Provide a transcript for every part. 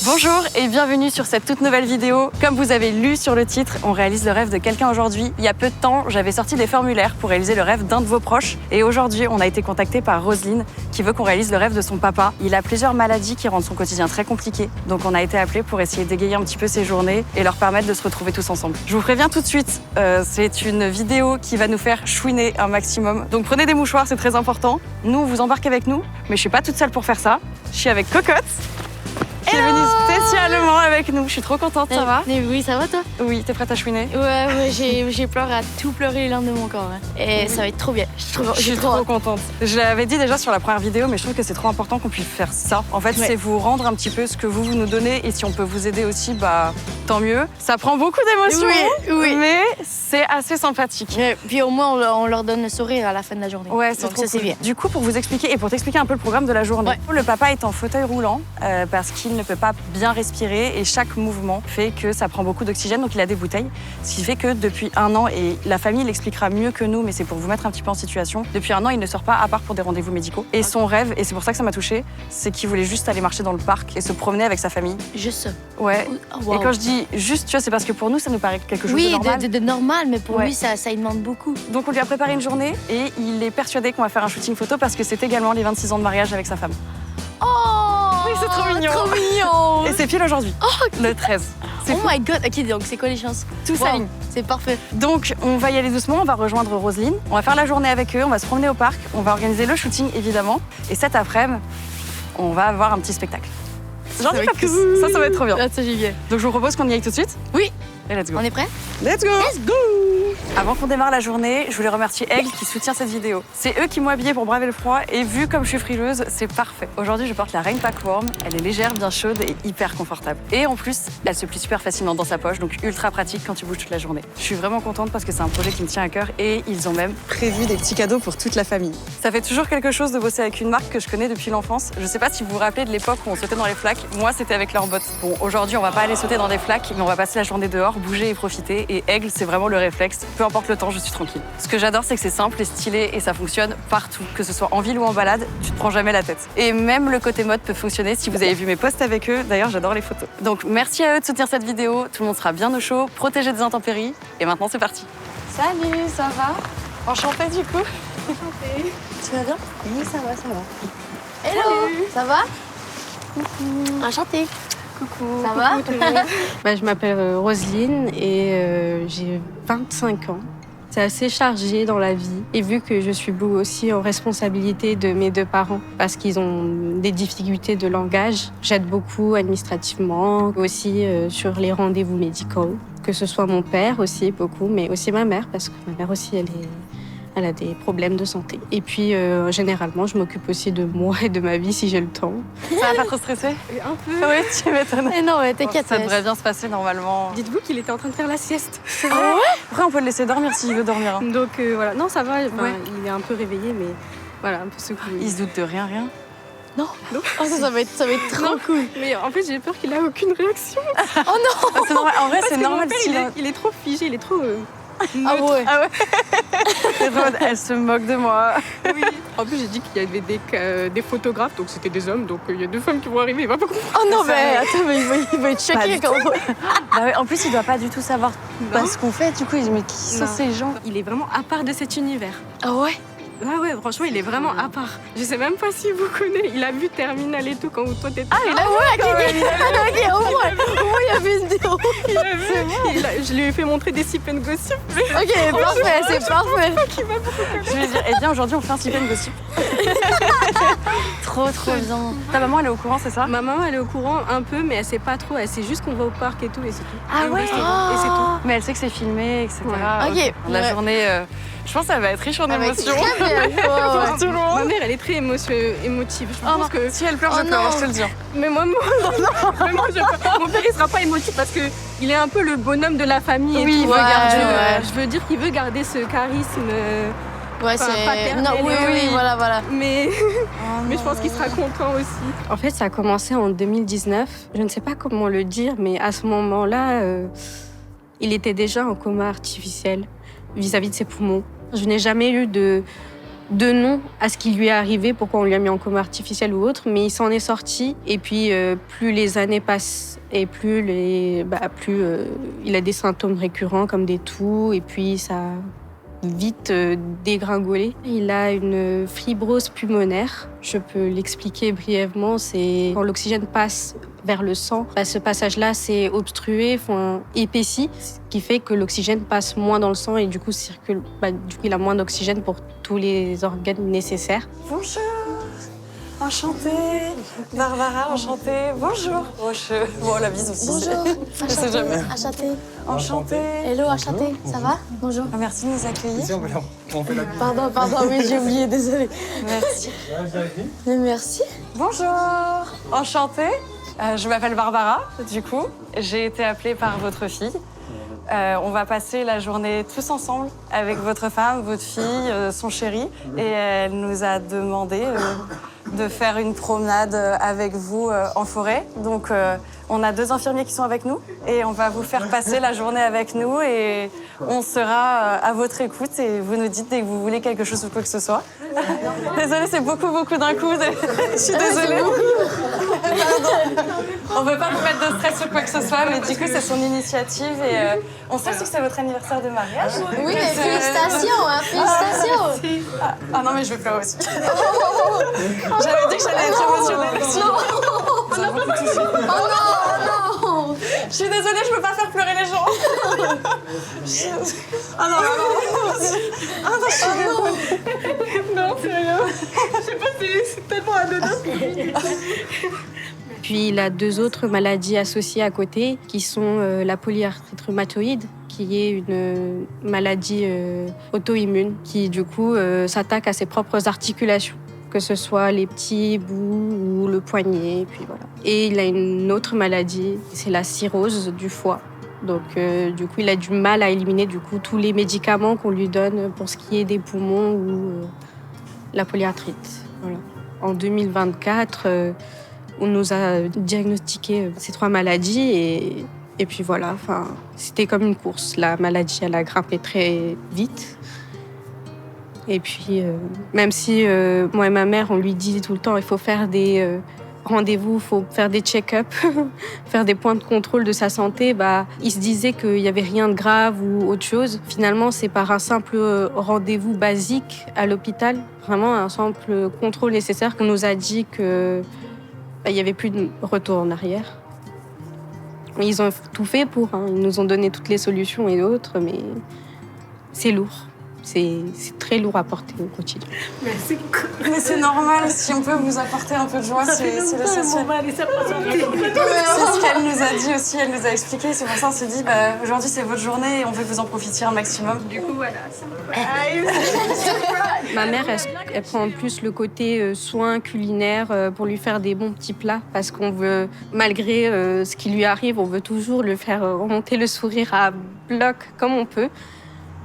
Bonjour et bienvenue sur cette toute nouvelle vidéo. Comme vous avez lu sur le titre, on réalise le rêve de quelqu'un aujourd'hui. Il y a peu de temps, j'avais sorti des formulaires pour réaliser le rêve d'un de vos proches. Et aujourd'hui, on a été contacté par Roselyne qui veut qu'on réalise le rêve de son papa. Il a plusieurs maladies qui rendent son quotidien très compliqué. Donc on a été appelé pour essayer d'égayer un petit peu ses journées et leur permettre de se retrouver tous ensemble. Je vous préviens tout de suite, c'est une vidéo qui va nous faire chouiner un maximum. Donc prenez des mouchoirs, c'est très important. Nous, vous embarquez avec nous, mais je suis pas toute seule pour faire ça. Je suis avec Cocotte. Qui est venue spécialement avec nous. Je suis trop contente, ça va? Oui, ça va toi? Oui, t'es prête à chouiner? Ouais, j'ai pleuré à tout pleurer les larmes de mon corps. Hein. Et ça va être trop bien. Je suis trop contente. Je l'avais dit déjà sur la première vidéo, mais je trouve que c'est trop important qu'on puisse faire ça. En fait, c'est vous rendre un petit peu ce que vous nous donnez et si on peut vous aider aussi, bah tant mieux. Ça prend beaucoup d'émotions, oui. Mais c'est assez sympathique. Et puis au moins, on leur donne le sourire à la fin de la journée. Ouais, c'est trop ça, c'est bien. Du coup, pour vous expliquer et pour t'expliquer un peu le programme de la journée, le papa est en fauteuil roulant parce qu'il ne peut pas bien respirer et chaque mouvement fait que ça prend beaucoup d'oxygène, donc il a des bouteilles. Ce qui fait que depuis 1 an, et la famille l'expliquera mieux que nous, mais c'est pour vous mettre un petit peu en situation, depuis 1 an, il ne sort pas à part pour des rendez-vous médicaux. Et son rêve, et c'est pour ça que ça m'a touchée, c'est qu'il voulait juste aller marcher dans le parc et se promener avec sa famille. Juste ça. Ouais. Wow. Et quand je dis juste, tu vois, c'est parce que pour nous, ça nous paraît quelque chose de oui, normal. de normal, mais pour lui, ça il demande beaucoup. Donc on lui a préparé une journée et il est persuadé qu'on va faire un shooting photo parce que c'est également les 26 ans de mariage avec sa femme. Oh, oui, c'est trop mignon. Trop mignon. Et c'est pile aujourd'hui, le 13. Oh my god, ok, donc c'est quoi les chances? Tout s'aligne. C'est parfait. Donc on va y aller doucement, on va rejoindre Roselyne, on va faire la journée avec eux, on va se promener au parc, on va organiser le shooting évidemment. Et cet après-midi, on va avoir un petit spectacle. J'en dis pas plus, ça va être trop bien. Là, ça, j'y viens. Donc je vous propose qu'on y aille tout de suite. Oui. Et let's go. On est prêts? Let's go. Let's go. Avant qu'on démarre la journée, je voulais remercier Aigle qui soutient cette vidéo. C'est eux qui m'ont habillée pour braver le froid et vu comme je suis frileuse, c'est parfait. Aujourd'hui, je porte la Rain Pack Warm. Elle est légère, bien chaude et hyper confortable. Et en plus, elle se plie super facilement dans sa poche, donc ultra pratique quand tu bouges toute la journée. Je suis vraiment contente parce que c'est un projet qui me tient à cœur et ils ont même prévu des petits cadeaux pour toute la famille. Ça fait toujours quelque chose de bosser avec une marque que je connais depuis l'enfance. Je sais pas si vous vous rappelez de l'époque où on sautait dans les flaques. Moi, c'était avec leurs bottes. Bon, aujourd'hui, on va pas aller sauter dans des flaques, mais on va passer la journée dehors, bouger et profiter. Et Aigle, c'est vraiment le réflexe. Peu importe le temps, je suis tranquille. Ce que j'adore, c'est que c'est simple et stylé et ça fonctionne partout. Que ce soit en ville ou en balade, tu te prends jamais la tête. Et même le côté mode peut fonctionner si vous avez vu mes posts avec eux. D'ailleurs, j'adore les photos. Donc, merci à eux de soutenir cette vidéo. Tout le monde sera bien au chaud, protégé des intempéries. Et maintenant, c'est parti. Salut, ça va? Enchantée du coup. Enchantée. Tu vas bien? Oui, ça va. Hello. Salut. Ça va? Coucou. Enchantée. Coucou. Ça va? Je m'appelle Roselyne et j'ai 25 ans. C'est assez chargé dans la vie. Et vu que je suis aussi en responsabilité de mes 2 parents, parce qu'ils ont des difficultés de langage, j'aide beaucoup administrativement, aussi sur les rendez-vous médicaux. Que ce soit mon père aussi, beaucoup, mais aussi ma mère, parce que ma mère aussi, elle a des problèmes de santé. Et puis, généralement, je m'occupe aussi de moi et de ma vie si j'ai le temps. Ça va pas trop stresser? Un peu. Oui, tu m'étonnes. Mais non, t'inquiète. Ça devrait bien se passer normalement. Dites-vous qu'il était en train de faire la sieste. C'est vrai? Après, on peut le laisser dormir s'il veut dormir. Hein. Donc voilà, non, ça va, il est un peu réveillé, mais voilà, un peu secoué. Il se doute de rien. Non. Oh, ça va être trop cool. Mais en fait, j'ai peur qu'il ait aucune réaction. Oh non. Bah, c'est normal. En vrai, c'est normal. Il est trop figé, il est trop... Ah ouais. Elle se moque de moi. Oui. En plus, j'ai dit qu'il y avait des photographes, donc c'était des hommes, donc il y a 2 femmes qui vont arriver, il va pas comprendre. Oh non, mais attends, mais il va être choqué quand même. Bah ouais, en plus, il doit pas du tout savoir ce qu'on fait. Du coup, il se dit, mais qui sont ces gens? Il est vraiment à part de cet univers. Ah ouais? Ouais, franchement, il est vraiment à part. Je sais même pas si vous connaissez. Il a vu Terminal et tout quand toi t'étais. Ah, il a vu, au moins, il a vu une vidéo. Il a vu. Je lui ai fait montrer des sip and gossip. Ok, parfait, c'est parfait. Je vais dire, eh bien, aujourd'hui, on fait un sip and gossip. Trop bien. Ta maman, elle est au courant, c'est ça? Ma maman, elle est au courant un peu, mais elle sait pas trop. Elle sait juste qu'on va au parc et tout, et c'est tout. Ah ouais? Et c'est tout. Mais elle sait que c'est filmé, etc. Ouais. Ok. La journée, je pense qu'elle va être riche en émotions. Pour tout le monde. Ma mère, elle est très émotive. Je pense que si elle pleure, je pleure, je te le dis. Mais moi, je pleure. Mon père, il sera pas émotif parce que il est un peu le bonhomme de la famille. Oui, et il tout. veut garder. Je veux dire qu'il veut garder ce charisme. Ouais, c'est. Non, oui, voilà. Mais je pense qu'il sera content aussi. En fait, ça a commencé en 2019. Je ne sais pas comment le dire, mais à ce moment-là, il était déjà en coma artificiel vis-à-vis de ses poumons. Je n'ai jamais eu de de nom à ce qui lui est arrivé, pourquoi on lui a mis en coma artificiel ou autre, mais il s'en est sorti. Et puis, plus les années passent et plus il a des symptômes récurrents comme des toux, et puis ça a vite dégringolé. Il a une fibrose pulmonaire. Je peux l'expliquer brièvement. C'est quand l'oxygène passe vers le sang, ce passage-là s'est obstrué, épaissi, ce qui fait que l'oxygène passe moins dans le sang et du coup circule. Du coup, il a moins d'oxygène pour tous les organes nécessaires. Bonjour, enchantée. Barbara, enchantée. Bonjour. Bon, la bise aussi. Bonjour, Je sais jamais. enchantée. Enchantée. Hello, enchantée. Ça va? Bonjour. Ah, merci de nous accueillir. On fait la Pardon, mais j'ai oublié, désolée. Merci. Mais merci. Bonjour, enchantée. Je m'appelle Barbara, du coup. J'ai été appelée par votre fille. On va passer la journée tous ensemble avec votre femme, votre fille, son chéri. Et elle nous a demandé de faire une promenade avec vous en forêt. Donc, on a 2 infirmiers qui sont avec nous et on va vous faire passer la journée avec nous et on sera à votre écoute et vous nous dites dès que vous voulez quelque chose ou quoi que ce soit. Désolée, c'est beaucoup d'un coup. Je suis désolée. Pardon. On ne veut pas vous mettre de stress ou quoi que ce soit, mais du coup, c'est son initiative et on sait aussi que c'est votre anniversaire de mariage. Oui, mais félicitations, hein, félicitations. Ah non, mais je vais pleurer aussi. J'avais dit que j'allais être émotionnelle. Ça a beaucoup touché. Oh non. Je suis désolée, je peux pas faire pleurer les gens. Ah non. Ah non, je suis désolée. Non, c'est rien. Je sais pas, c'est tellement anodin. Puis il a 2 autres maladies associées à côté, qui sont la polyarthrite rhumatoïde, qui est une maladie auto-immune, qui du coup s'attaque à ses propres articulations, que ce soit les petits bouts ou le poignet, puis voilà. Et il a une autre maladie, c'est la cirrhose du foie. Donc du coup, il a du mal à éliminer tous les médicaments qu'on lui donne pour ce qui est des poumons ou la polyarthrite. Voilà. En 2024, on nous a diagnostiqué ces 3 maladies et puis voilà, c'était comme une course. La maladie, elle a grimpé très vite. Et puis, même si moi et ma mère, on lui dit tout le temps, il faut faire des rendez-vous, il faut faire des check-up, faire des points de contrôle de sa santé, il se disait qu'il n'y avait rien de grave ou autre chose. Finalement, c'est par un simple rendez-vous basique à l'hôpital, vraiment un simple contrôle nécessaire qu'on nous a dit qu'il n'y avait plus de retour en arrière. Ils ont tout fait pour, ils nous ont donné toutes les solutions et autres, mais c'est lourd. C'est très lourd à porter au quotidien. Mais c'est normal, si on peut vous apporter un peu de joie, c'est l'essentiel. C'est ce qu'elle nous a dit aussi, elle nous a expliqué. C'est pour ça qu'on s'est dit, aujourd'hui c'est votre journée et on veut que vous en profitiez un maximum. Du coup, voilà. Ma mère, elle prend en plus le côté soin culinaire pour lui faire des bons petits plats. Parce qu'on veut, malgré ce qui lui arrive, on veut toujours lui faire remonter le sourire à bloc comme on peut.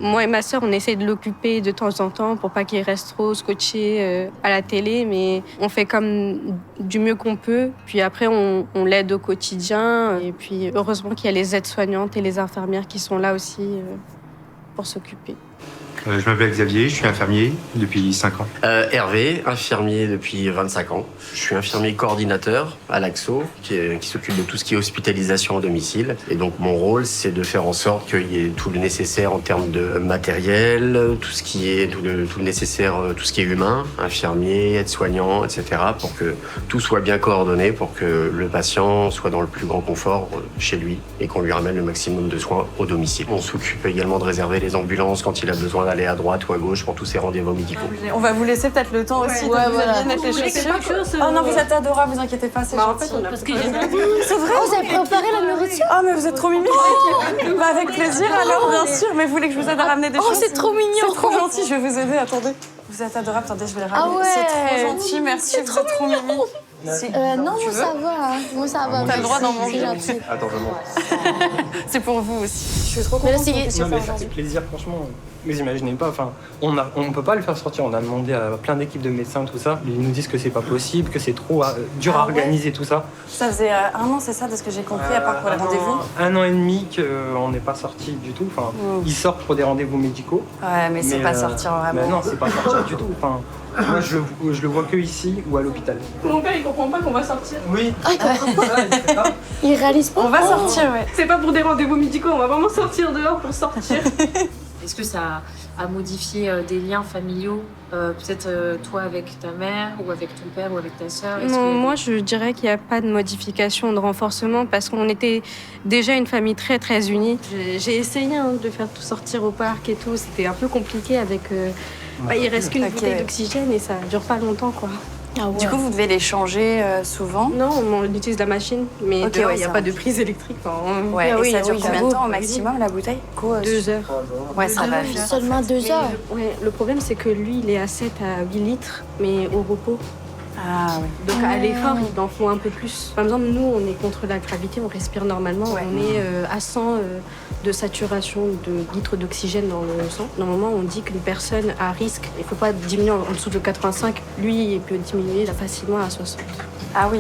Moi et ma sœur, on essaie de l'occuper de temps en temps pour pas qu'il reste trop scotché à la télé, mais on fait comme du mieux qu'on peut. Puis après, on l'aide au quotidien. Et puis, heureusement qu'il y a les aides-soignantes et les infirmières qui sont là aussi pour s'occuper. Je m'appelle Xavier, je suis infirmier depuis 5 ans. Hervé, infirmier depuis 25 ans. Je suis infirmier coordinateur à l'AXO, qui s'occupe de tout ce qui est hospitalisation à domicile. Et donc mon rôle, c'est de faire en sorte qu'il y ait tout le nécessaire en termes de matériel, tout ce qui est tout le nécessaire, tout ce qui est humain, infirmier, aide-soignant, etc., pour que tout soit bien coordonné, pour que le patient soit dans le plus grand confort chez lui et qu'on lui ramène le maximum de soins au domicile. On s'occupe également de réserver les ambulances quand il a besoin d'aller à droite ou à gauche pour tous ces rendez-vous médicaux. On va vous laisser peut-être le temps aussi de vous habiller, mettre les chaussures. Oh non, vous êtes adorables, vous inquiétez pas, c'est gentil. Parce que C'est vrai? Oh, vous avez préparé la nourriture? Oh, mais vous êtes trop mimi. Avec plaisir alors, bien sûr. Mais vous voulez que je vous aide à ramener des choses? Oh, c'est trop mignon. C'est trop gentil, je vais vous aider, attendez. Vous êtes adorables, attendez, je vais les ramener. Ah ouais. C'est trop gentil, merci, vous êtes trop mimi. Non, moi ça va. Moi ça va. T'as le droit d'en manger. C'est gentil. Attends, je monte. C'est pour vous aussi. Je suis trop Mais là, contente. c'est Non, mais ça fait plaisir, franchement. Vous imaginez pas, enfin, on peut pas le faire sortir. On a demandé à plein d'équipes de médecins, tout ça. Ils nous disent que c'est pas possible, que c'est trop dur à organiser tout ça. Ça faisait 1 an, c'est ça, de ce que j'ai compris, à part pour les rendez-vous? 1 an et demi qu'on n'est pas sorti du tout. Enfin, ils sortent pour des rendez-vous médicaux. Ouais, mais c'est pas sortir vraiment. Mais non, c'est pas sortir du tout. Enfin, moi, je le vois que ici ou à l'hôpital. Mon père, il comprend pas qu'on va sortir. Oui. Ah, il comprend pas. Il réalise pas. On va sortir, ouais. C'est pas pour des rendez-vous médicaux, on va vraiment sortir dehors pour sortir. Est-ce que ça a modifié des liens familiaux, peut-être toi avec ta mère ou avec ton père ou avec ta sœur? Non, moi je dirais qu'il n'y a pas de modification, de renforcement parce qu'on était déjà une famille très très unie. J'ai essayé de faire tout sortir au parc et tout, c'était un peu compliqué avec... il reste qu'une bouteille d'oxygène et ça dure pas longtemps quoi. Ah ouais. Du coup, vous devez les changer souvent? Non, on utilise la machine, mais Ok, dehors, ouais, il n'y a ça pas va. de prise électrique. Ouais, Ah et oui, ça dure oui, combien de temps au oui. maximum, la bouteille? 2 heures. Ouais, ça va vite. Seulement 2 heures. Ouais, le problème c'est que lui, il est à 7 à 8 litres, mais au repos. Ah oui. Donc à l'effort, il en faut un peu plus. Par exemple, nous, on est contre la gravité, on respire normalement. Ouais. On est à 100 de saturation de litres d'oxygène dans le sang. Normalement, on dit qu'une personne à risque, il ne faut pas diminuer en dessous de 85. Lui, il peut diminuer là facilement à 60. Ah oui.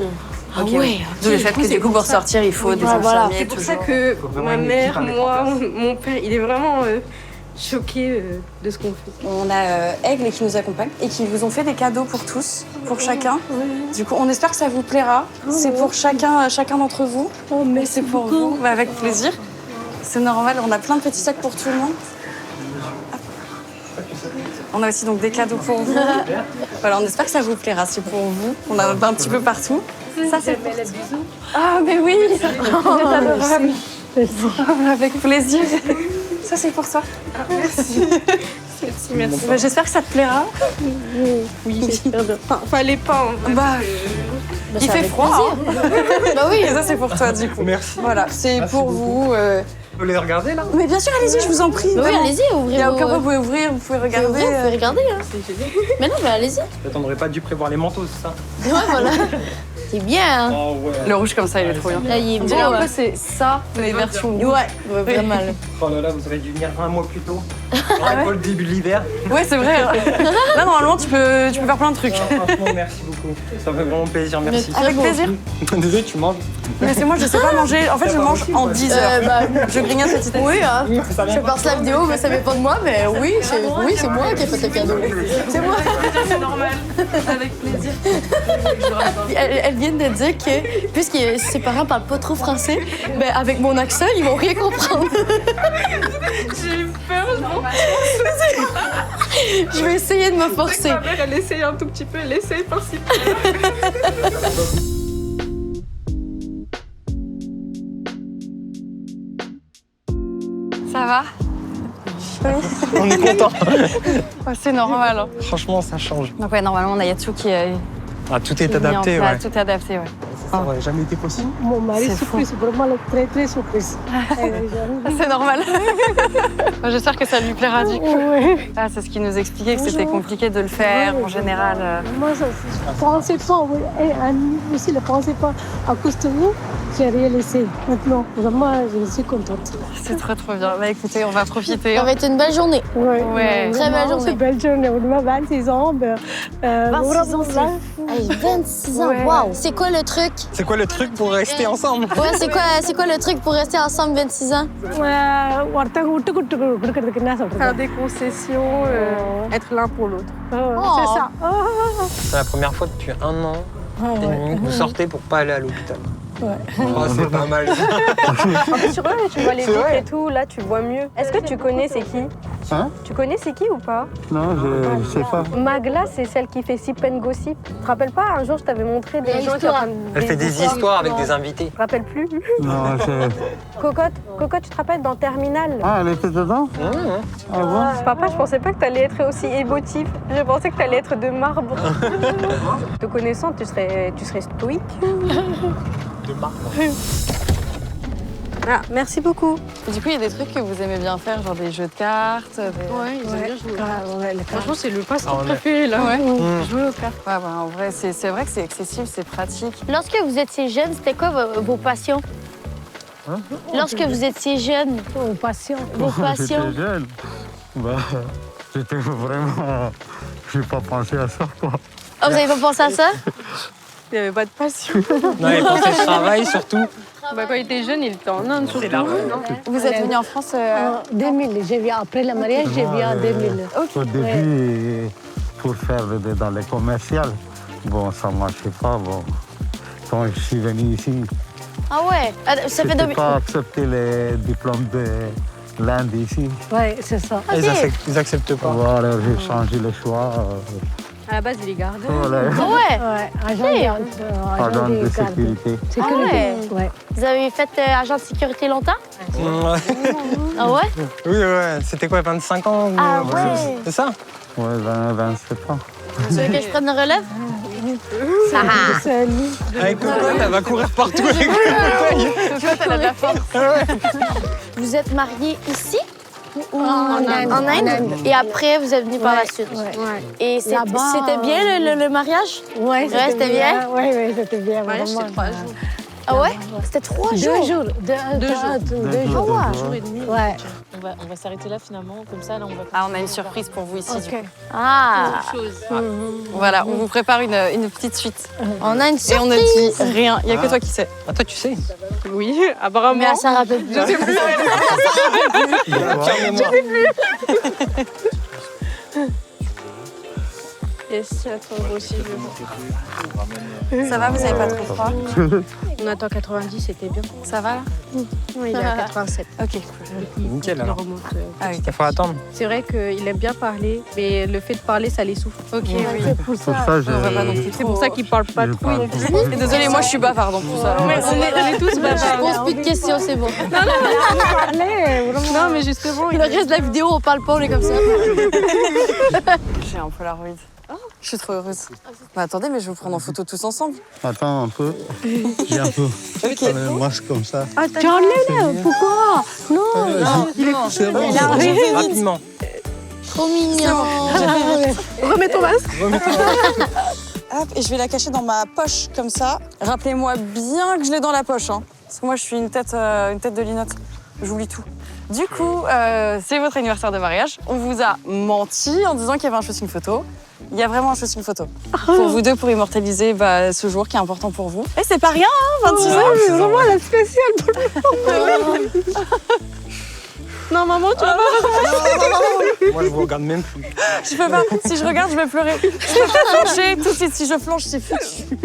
Ah Ok, ouais. D'où le fait que du coup, pour sortir, il faut des voilà. infirmiers. C'est pour ça toujours. que Faut vraiment ma une mère, équipe à mettre moi, en place. mon père, il est vraiment choqué de ce qu'on fait. On a Aigle qui nous accompagne et qui vous ont fait des cadeaux pour tous, pour chacun. Du coup, on espère que ça vous plaira. C'est pour chacun d'entre vous. Mais c'est pour vous. Bah, avec plaisir. C'est normal, on a plein de petits sacs pour tout le monde. On a aussi donc des cadeaux pour vous. Voilà, on espère que ça vous plaira. C'est pour vous. On a un petit peu partout. Ça, c'est pour toi. Ah, mais oui. C'est adorable. Avec plaisir. Ça, c'est pour toi. Merci. Bah, j'espère que ça te plaira. Oui, j'espère bien. Enfin, fallait pas. En fait. Bah, Bah, il c'est fait avec froid. Hein. Bah oui. Et ça, c'est pour toi, du coup. Merci. Voilà, c'est pour vous. Vous voulez regarder là? Mais bien sûr, allez-y, je vous en prie. Oui, vraiment. allez-y, Il ouvrez n'y a vos- aucun problème, vous pouvez ouvrir, vous pouvez Vous pouvez regarder. ouvrir, vous pouvez regarder. Hein. Mais non, mais allez-y. Peut-être on n'aurait pas dû prévoir les manteaux, c'est ça? Ouais, voilà. C'est bien. Hein. Oh ouais. Le rouge comme ça, il est trop bien. Là, il est On beau. dirait un hein. peu c'est ça, les versions. Ouais, vraiment. Oh là là, vous auriez dû venir 1 mois plus tôt. Pas le début de l'hiver. Ouais, c'est vrai. Là, normalement, tu peux faire plein de trucs. Franchement, merci beaucoup. Ça fait vraiment plaisir, merci. Très Avec beau. plaisir. Désolé, tu manges. Mais c'est moi, je sais pas manger. En fait, je mange en 10 heures. Bah, Je grignote petit à petit. oui, hein. Ça vient Je passe la vidéo, mais ça met pas de moi, mais oui, c'est moi qui ai fait le cadeau. C'est moi. C'est normal. Avec plaisir. Elles viennent de dire que, puisque ses parents parlent pas trop français, ben avec mon accent, ils vont rien comprendre. J'ai eu peur, Je vais essayer de me forcer. Ma mère, elle essaye un tout petit peu, elle essaye par-ci. Ça va? On est content. Ouais, c'est normal. Hein. Franchement, ça change. Donc, ouais, normalement, on a Yatsu qui est Ah, tout est mis en adapté, place, ouais. tout est adapté, ouais. Ça aurait jamais été possible. Mon mari C'est surprise, vraiment très très surprise. C'est normal. J'espère que ça lui plaira du coup. Oui. Ah, c'est ce qu'il nous expliquait, que c'était compliqué de le faire en général. Moi, je ne pensais pas, oui. Et Annie aussi ne pensait pas. À cause de vous, j'ai réalisé. Maintenant, vraiment, je suis contente. C'est trop bien. Bah écoutez, on va profiter. Ça va être une belle journée. Oui. Ouais. Très belle journée. C'est une belle journée. On a 26 ans. 26 ans, Hey, 26 ans, Ouais. waouh! C'est quoi le truc? C'est quoi le truc pour rester ensemble? Ouais, c'est quoi le truc pour rester ensemble 26 ans? Faire des concessions, être l'un pour l'autre. C'est ça. C'est la première fois depuis 1 an et demi que vous sortez pour pas aller à l'hôpital. Ouais. Oh, c'est pas mal. En plus, sur eux, tu vois les C'est vitres vrai. et tout, là, tu vois mieux. Est-ce que tu connais c'est qui? Hein? Tu connais c'est qui ou pas? Non, je sais pas. Magla, c'est celle qui fait Sip and Gossip. Tu te rappelles pas, un jour, je t'avais montré des Des gens qui histoires. racontent Elle fait des histoires avec des invités. Tu te rappelles plus? Non, je... Cocotte, tu te rappelles dans Terminal? Ah, elle était dedans? Ah bon? Papa, je pensais pas que t'allais être aussi émotif. Je pensais que t'allais être de marbre. Te connaissant, tu serais stoïque. De marbre. Ah, merci beaucoup. Du coup, il y a des trucs que vous aimez bien faire, genre des jeux de cartes. Ouais, ils aiment bien jouer. Franchement, c'est le Ah, passe-temps on est- préféré, là. Ouais. Jouer aux cartes. Ouais, bah, en vrai, c'est vrai que c'est accessible, c'est pratique. Lorsque vous étiez jeune, c'était quoi vos passions? Lorsque vous étiez jeune, Aux patients. vos passions? J'étais jeune. Bah, j'étais vraiment... J'ai pas pensé à ça, quoi. Ah, vous avez pas pensé à ça? Il n'y avait pas de passion. Non, il pensait travail surtout. Quand il était jeune, il était en Inde surtout. Vous êtes venu en France En 2000, j'ai vu après le mariage, j'ai vu en 2000. Au début, pour faire dans les commerciales, bon, ça marchait pas. Bon. Quand je suis venu ici, Ah ouais? Ça fait je deux... n'ai pas accepté les diplômes de l'Inde ici. Oui, c'est ça. Ils acceptent pas. Voilà, j'ai changé le choix. À la base, il est gardé. Voilà, Ah ouais? Ouais, agent de garde. sécurité. Ah Ouais. Vous avez fait agent de sécurité longtemps? Ouais. Ah ouais? Oui, ouais. C'était quoi, 25 ans ou... Ah ouais. C'est ça? Ouais, 27 ans. Vous voulez que je prenne le relève? Avec le copain, elle va courir partout avec le copain. Tu vois, t'as de la force. Vous êtes mariés ici? Ou En Inde. En Inde? Et après, vous êtes venus par la suite? Ouais. Et Là-bas, c'était bien le mariage? Ouais, c'était bien? Oui, c'était bien, Mariage, vraiment. c'était 3 jours. Ah ouais? C'était 3 jours? 2 jours. 2 jours. Ah ouais. Un jour et demi. Ouais. On va s'arrêter là finalement, comme ça là on va. Ah, on a une surprise pour vous ici. Du coup. Ah! Voilà, on vous prépare une petite suite. On a une Et surprise! on ne dit rien, il n'y a que toi qui sais. Ah, toi, tu sais. Oui, apparemment. Mais elle s'en rappelle plus. Je sais plus. Yes, attends, aussi. Ça va, vous n'avez pas trop froid? On attend 90, c'était bien. Ça va là? Oui, il est à 87. Ok. Nickel Il alors. remonte. Ah oui. Il faut attendre. C'est vrai qu'il aime bien parler, mais le fait de parler, ça l'essouffle. Ok, oui. Pour ça, On va pas non plus C'est pour ça qu'il parle pas trop. Et désolé, moi je suis bavard dans tout ça. On est tous Je bavards. pose plus de questions, c'est bon. Non, mais justement, Le reste de la vidéo, on parle pas, on est comme ça. J'ai un Polaroid. Je suis trop heureuse. Bah attendez, mais je vais vous prendre en photo tous ensemble. Attends un peu. J'ai un peu. Le masque comme ça. Tu enlèves là? Pourquoi? Non. C'est bon. Rapidement. Trop mignon. remets ton masque. Hop, et je vais la cacher dans ma poche, comme ça. Rappelez-moi bien que je l'ai dans la poche, hein. Parce que moi, je suis une tête de linotte. J'oublie tout. Du coup, c'est votre anniversaire de mariage. On vous a menti en disant qu'il y avait un shooting photo. Il y a vraiment un shooting photo. Pour vous deux, pour immortaliser ce jour qui est important pour vous. Et c'est pas rien, hein, 26 ans. C'est vraiment la spéciale pour le moment. Non, maman, tu vas pas. Moi, je vous regarde même plus. Je peux pas. Si je regarde, je vais pleurer. Je peux pas flancher. Tout de suite, si je flanche, c'est foutu.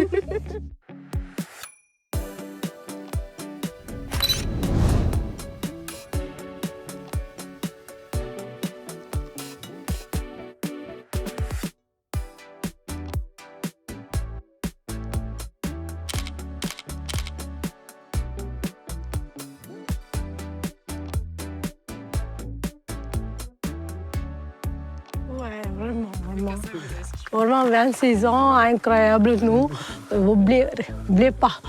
Ouais, vraiment. Vraiment, 26 ans, incroyable, nous. N'oubliez pas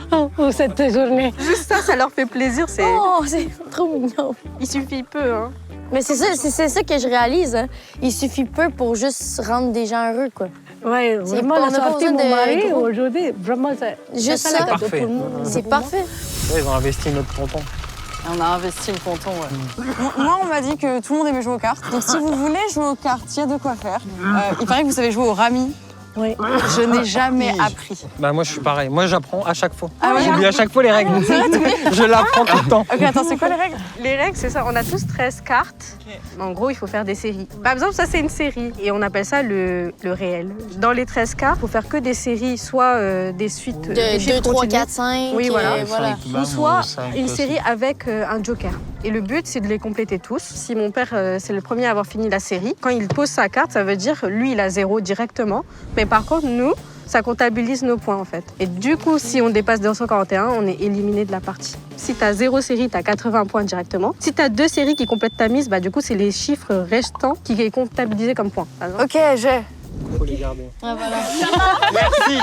cette journée. Juste ça, ça leur fait plaisir. Oh, c'est trop mignon. Il suffit peu, hein. Mais c'est ça que je réalise. Hein. Il suffit peu pour juste rendre des gens heureux, quoi. Ouais, vraiment, on a la pas sortie besoin de mon de mari gros. aujourd'hui, vraiment, c'est Juste ça, ça. le cadeau Parfait. pour nous. C'est parfait. Ouais, ils ont investi notre tonton. On a investi le ponton, ouais. Moi, on m'a dit que tout le monde aimait jouer aux cartes. Donc, si vous voulez jouer aux cartes, il y a de quoi faire. Il paraît que vous savez jouer au rami. Oui. Je n'ai jamais appris. Bah, moi, je suis pareil. Moi, j'apprends à chaque fois. Ah ouais? J'oublie à chaque fois les règles. Je l'apprends tout le temps. Ok, attends, c'est quoi les règles? Les règles, c'est ça. On a tous 13 cartes. En gros, il faut faire des séries. Par exemple, ça, c'est une série. Et on appelle ça le réel. Dans les 13 cartes, il faut faire que des séries, soit des suites De chiffres 2, 3, continus, 4, 5. Oui, voilà. voilà. ou soit une série avec un joker. Et le but, c'est de les compléter tous. Si mon père, c'est le premier à avoir fini la série, quand il pose sa carte, ça veut dire lui, il a 0 directement. Mais par contre, nous, ça comptabilise nos points, en fait. Et du coup, si on dépasse 241, on est éliminé de la partie. Si tu as 0 série, tu as 80 points directement. Si tu as 2 séries qui complètent ta mise, bah, du coup, c'est les chiffres restants qui est comptabilisé comme points. par exemple. Ok, j'ai. Faut les garder. Ah, voilà. Merci.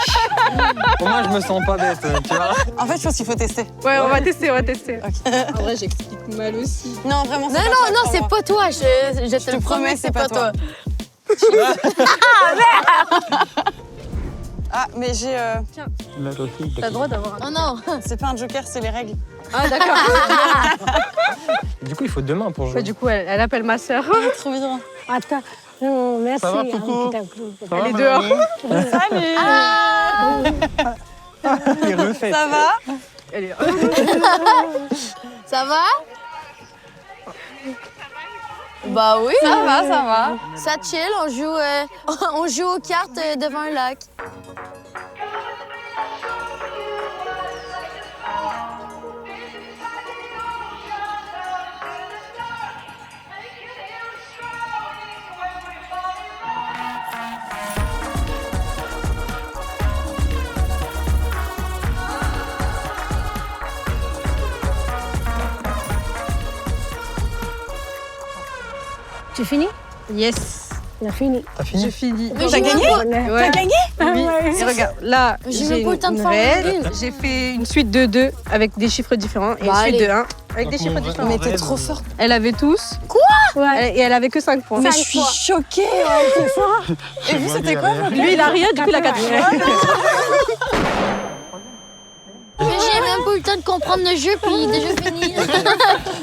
Au moins, je me sens pas bête, tu vois. En fait, je pense qu'il faut tester. Ouais, on va tester, on va tester. Ok. En vrai, j'explique mal aussi. Non, vraiment, c'est Non, pas non, toi, non, c'est crois-moi. pas toi. Je te le promets, c'est pas toi. Ah, mais j'ai... T'as le droit d'avoir un... Oh non. C'est pas un joker, c'est les règles. Ah d'accord. Du coup, il faut 2 mains pour jouer. Ouais, du coup, elle appelle ma sœur. Trop bien. Attends, non, merci. Ça va, Coucou? Elle est dehors. Salut. Il refait. Ça va? Elle est... Ça va? Bah oui. Ça va. Ça chill, on joue aux cartes devant un lac. Tu finis? Yes. Il a fini. T'as fini? J'ai fini. Mais j'ai gagné? Ouais. T'as gagné? Oui. Et regarde, là, J'ai même pas eu le temps de une faire règle. une. J'ai fait une suite de 2 avec des chiffres différents et une Bah, suite allez. de 1 avec des Donc, chiffres mon différents. Mais t'es rêve. trop forte. Elle avait tous. Ouais. Et elle avait que 5 points. Mais je suis choquée. Et vous, c'était quoi? Lui, il a rien, du coup, il a 4 points. Mais j'ai même pas eu le temps de comprendre le jeu, puis déjà fini.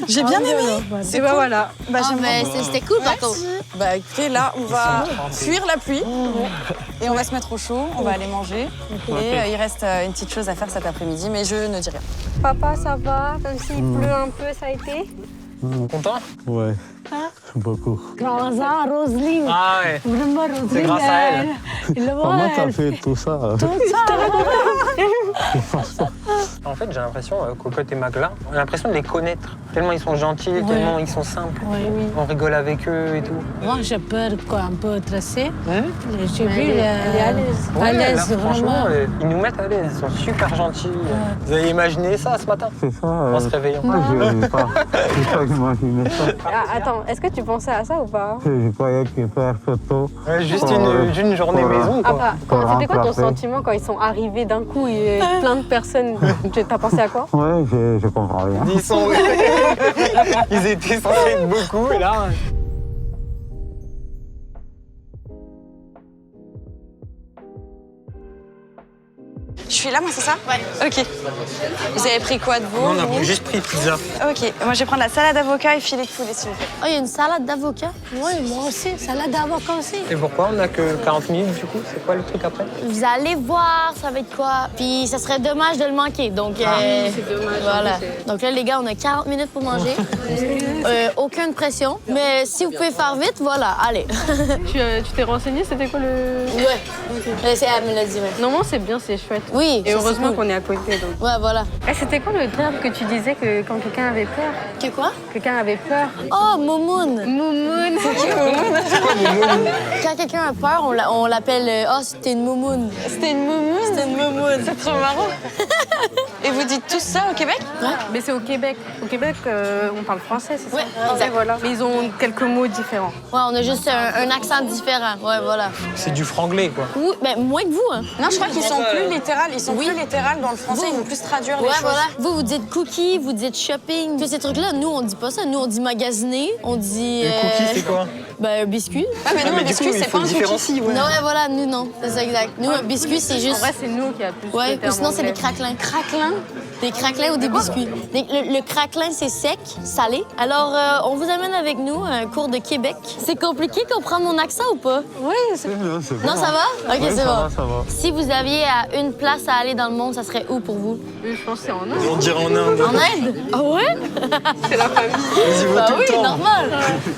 J'ai bien aimé. Et bah voilà. Bah, Ah, j'aime mais beaucoup. c'était cool par contre. Bah écoutez, là, on va fuir la pluie et on va se mettre au chaud, on va aller manger. Et il reste une petite chose à faire cet après-midi, mais je ne dis rien. Papa, ça va? Même s'il pleut un peu, ça a été? Content? Ouais, beaucoup. Grâce à Roselyne. Ah ouais. Vraiment, Roselyne. C'est grâce à elle. Comment t'as fait tout ça? En fait, j'ai l'impression, Cocotte et Magla, on a l'impression de les connaître. Tellement ils sont gentils, tellement ils sont simples. Oui. On rigole avec eux et tout. Moi, j'ai peur quoi, un peu tracé. J'ai Mais vu, elle est à l'aise. Ouais, à l'aise, là, franchement, vraiment. ils nous mettent à l'aise, ils sont super gentils. Vous avez imaginé ça ce matin? C'est ça. En se réveillant. Je n'ai pas imaginé ça. Ah, attends, est-ce que tu pensais à ça ou pas? Je croyais qu'il faire photo. Ouais, juste Pour, une journée pour, maison, quoi. Ah, Pour c'était quoi ton remplacer. sentiment quand ils sont arrivés d'un coup et plein de personnes? T'as pensé à quoi? Ouais, je comprends rien. Ils sont... Ils étaient censés être beaucoup, et là... Je suis là, moi, c'est ça? Ouais. Ok. Vous avez pris quoi de vous? On a juste pris pizza. Ok. Moi, je vais prendre la salade d'avocat et filet de poulet, s'il vous plaît. Oh, il y a une salade d'avocat. Oui, moi aussi, salade d'avocat aussi. Et pourquoi on a que 40 minutes du coup? C'est quoi le truc après? Vous allez voir, ça va être quoi. Puis ça serait dommage de le manquer. Donc, c'est dommage. voilà. Donc là, les gars, on a 40 minutes pour manger. Aucune pression. Mais si vous pouvez faire vite, voilà, allez. Tu t'es renseigné, c'était quoi le... Ouais. C'est elle me l'a dit, ouais. Normalement, c'est bien, c'est chouette. Oui, Et ça, heureusement c'est cool. qu'on est à côté. Donc. Ouais, voilà. Eh, c'était quoi le terme que tu disais que quand quelqu'un avait peur? Que quoi? Quelqu'un avait peur. Oh, Momoun. Moumoune. Quand quelqu'un a peur, on l'appelle oh, c'était une moumoune. C'était une moumoune? C'était une moumoune. C'est trop marrant. Et vous dites tous ça au Québec? Mais c'est au Québec. Au Québec, on parle français, c'est ça? Ouais, exact. Voilà. Mais ils ont quelques mots différents. Ouais, on a juste un accent différent. Ouais, voilà. C'est du franglais, quoi. Oui, mais moins que vous, hein. Non, je crois qu'ils sont plus littérales. Ils sont plus littérales dans le français. Ils vont plus traduire les Ouais, choses. voilà. Vous dites cookie, vous dites shopping. Tous ces trucs-là, nous, on dit pas ça. Nous, on dit magasiner, on dit... Le cookie, c'est quoi? Ben, un biscuit. Ah, mais non, mais un du biscuit, coup, il c'est faut pas un cookie. différencier, ouais. Non, ouais, voilà, nous, non. C'est ça, exact. Nous, un biscuit, c'est En juste... vrai, c'est nous qui a plus Ouais, de ou termes sinon, c'est des anglais. craquelins. Craquelins? Des craquelins ou des biscuits. Le craquelin, c'est sec, salé. Alors, on vous amène avec nous à un cours de Québec. C'est compliqué comprendre mon accent ou pas? Oui, c'est Non, ça va? OK, Oui, c'est ça bon. va, ça va. Si vous aviez une place à aller dans le monde, ça serait où pour vous? Je pense que c'est en Inde. On dirait en Inde. En Inde? Ah ouais? C'est la famille. Ils y vont Bah tout oui, le temps. normal.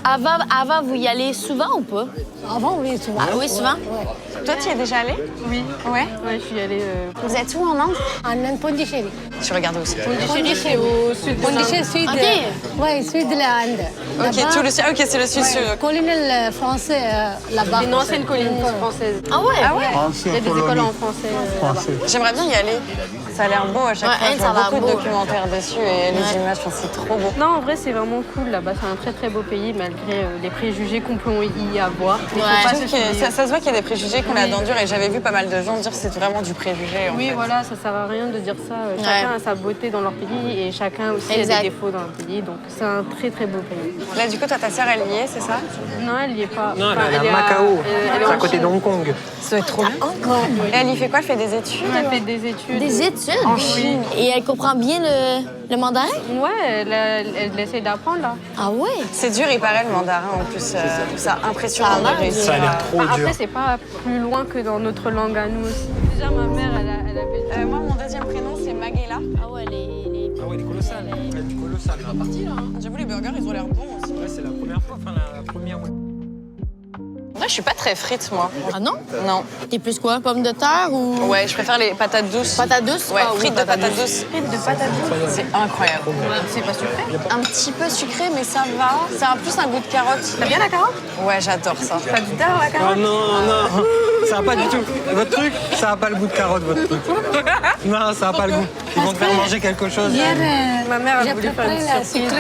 Avant, vous y allez souvent ou pas? avant, oui, souvent. Ah oui, souvent? Toi, tu y es déjà allé? Oui. Ouais. Ouais, je suis allée... Vous êtes où en Inde? En Inde, Pondichéry. Tu regardes aussi. Pondichéry, au sud de l'Inde. Pondichéry, sud. OK. Oui, sud de l'Inde. Ok, tout le sud. Ok, c'est le sud-sud. Colonel français là-bas. C'est une ancienne colonie française. Ah ouais? Ah ouais? Il y a des écoles en français. Français. J'aimerais bien y aller. Ça a l'air beau à chaque Ouais, fois. elle, Je ça vois a l'air beaucoup de beau. documentaires dessus et les images, enfin, c'est trop beau. Non, en vrai, c'est vraiment cool là-bas. C'est un très très beau pays malgré les préjugés qu'on peut y avoir. Il faut Ouais. pas Je se trouve que fier. ça se voit qu'il y a des préjugés qu'on a Oui. dans dur et j'avais vu pas mal de gens dire que c'est vraiment du préjugé. En Oui, fait. voilà, ça sert à rien de dire ça. Chacun a sa beauté dans leur pays et chacun aussi Exact. a des défauts dans leur pays. Donc c'est un très très beau pays. Là, du coup, toi, ta sœur, elle y est, c'est ça? Non, elle y est pas. Non, Enfin, elle est à est Macao. elle est C'est à en côté Chine. de Hong Kong. Ça doit être trop bien. Et elle y fait quoi? Elle fait des études? Elle fait des études. Des études? En Chine. Et elle comprend bien le mandarin? Ouais, elle essaie d'apprendre là. Ah ouais? C'est dur, il paraît, le mandarin en plus. C'est impressionnant Ça a l'air de réussir. Ça a l'air trop dur. Après, c'est pas plus loin que dans notre langue à nous aussi. Déjà, ma mère, elle avait. Moi, mon deuxième prénom, c'est Maghela. Ah ouais, les... Ah ouais, elle est colossale. Elle est colossale. Elle est partie là. J'avoue, les burgers, ils ont l'air bons aussi. Ouais, c'est la première fois. Enfin, la première. Ouais. Moi, je suis pas très frite, moi. Ah non? Non. T'es plus quoi? Pommes de terre ou... Ouais, je préfère les patates douces. Patates douces? Ouais, Ah oui, frites de patates douces. Frites de patates douces. C'est incroyable. C'est pas sucré. Un petit peu sucré, mais ça va. C'est en plus un goût de carotte. T'as bien la carotte? Ouais, j'adore ça. T'as du beurre la carotte? Oh non, non. Ça va pas du tout. Votre truc, ça a pas le goût de carotte, votre truc. Non, ça a pas le goût. Ils vont te faire manger quelque chose. Ma mère a voulu faire une surprise.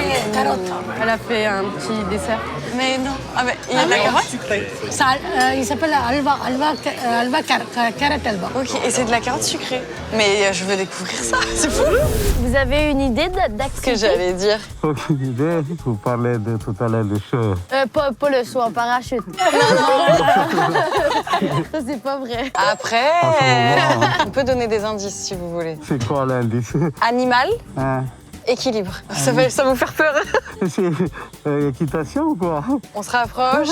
Elle a fait un petit dessert. Mais non. Ah, mais il y a de la carotte? Ça, il s'appelle carrot alba. Ok, et c'est de la carotte sucrée. Mais je veux découvrir ça. C'est fou. Vous avez une idée Ce que d'activité? j'allais dire. Aucune idée. Vous parlez de tout à l'heure de choses. Pas le saut en parachute. Ça, c'est pas vrai. Après, En ce moment, hein. on peut donner des indices si vous voulez. C'est quoi l'indice? Animal, Hein? équilibre. Ça va vous faire peur. C'est équitation ou quoi? On se rapproche.